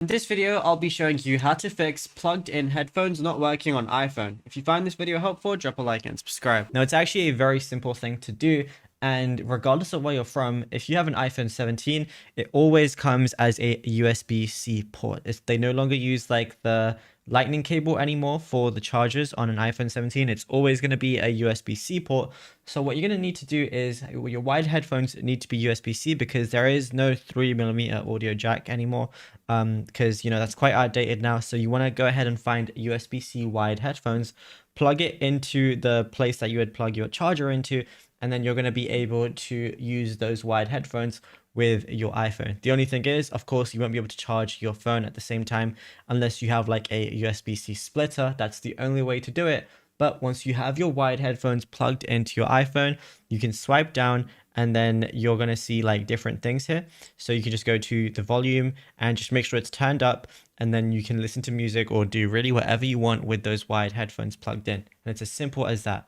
In this video, I'll be showing you how to fix plugged-in headphones not working on iPhone. If you find this video helpful, drop a like and subscribe. Now, it's actually a very simple thing to do. And regardless of where you're from, if you have an iPhone 17, it always comes as a USB-C port. They no longer use like the lightning cable anymore for the chargers on an iPhone 17. It's always going to be a USB-C port. So what you're going to need to do is your wired headphones need to be USB-C because there is no 3mm audio jack anymore. Because that's quite outdated now. So you want to go ahead and find USB-C wired headphones, plug it into the place that you would plug your charger into, and then you're going to be able to use those wired headphones with your iPhone. The only thing is, of course, you won't be able to charge your phone at the same time unless you have like a USB-C splitter. That's the only way to do it. But once you have your wired headphones plugged into your iPhone, you can swipe down and then you're going to see like different things here. So you can just go to the volume and just make sure it's turned up, and then you can listen to music or do really whatever you want with those wired headphones plugged in. And it's as simple as that.